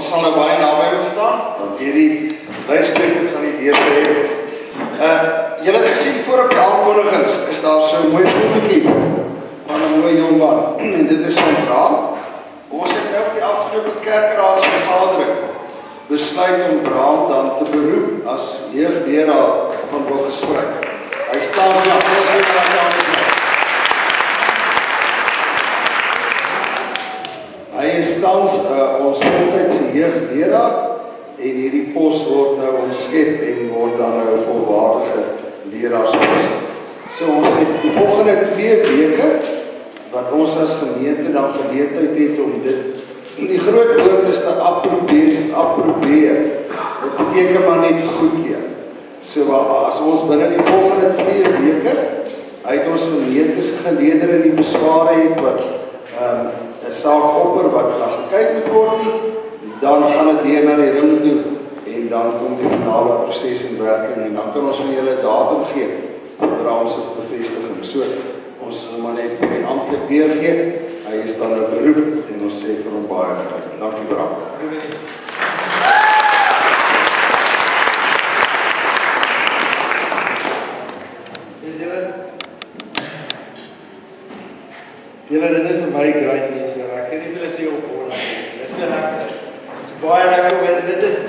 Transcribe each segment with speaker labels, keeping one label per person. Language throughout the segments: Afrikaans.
Speaker 1: Ons sal nou baie naby moet staan, want hierdie luidspreker gaan die deur sê. Julle het gesien voor op die aankondigings, is daar so 'n mooi fotootjie van 'n mooi jong man, en dit is van Braam. Ons het nou op die afgelope kerkraadsvergadering besluit om Braam dan te beroep as jeugleraar van Bogesprek. Hy staan sy Hy is tans ons voltydse jeugleraar en hierdie pos word nou omskep en word dan nou 'n volwaardige leraarspos. So ons het die volgende 2 weke wat ons as gemeente dan geleentheid het om dit, die groot woord is te approbeer. Dit beteken maar net goedkeur. So as ons binne die volgende 2 weke uit ons gemeentes geleedere in die besware het wat 'n saak opper wat na gekyk moet word nie, dan gaan dit deur na die ring toe en dan kom die finale proses in werking en dan kan ons vir julle 'n datum gee vir Braam se bevestiging. So ons wil maar net vir die amptelik deurgee. Hy is dan nou beroep en ons sê vir hom baie geluk. Dankie Braam.
Speaker 2: Julle, dit is een baie great news hier. Ek kan nie vir julle sê op hoor. Dit is so lekker. Dit is baie lekker. Dit is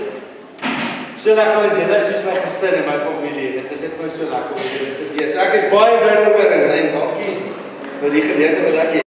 Speaker 2: so lekker met julle soos my gesin en my familie. Dit is net my so lekker om julle te wees. Ek is baie bly om oor en dankie vir die geleentheid wat ek het.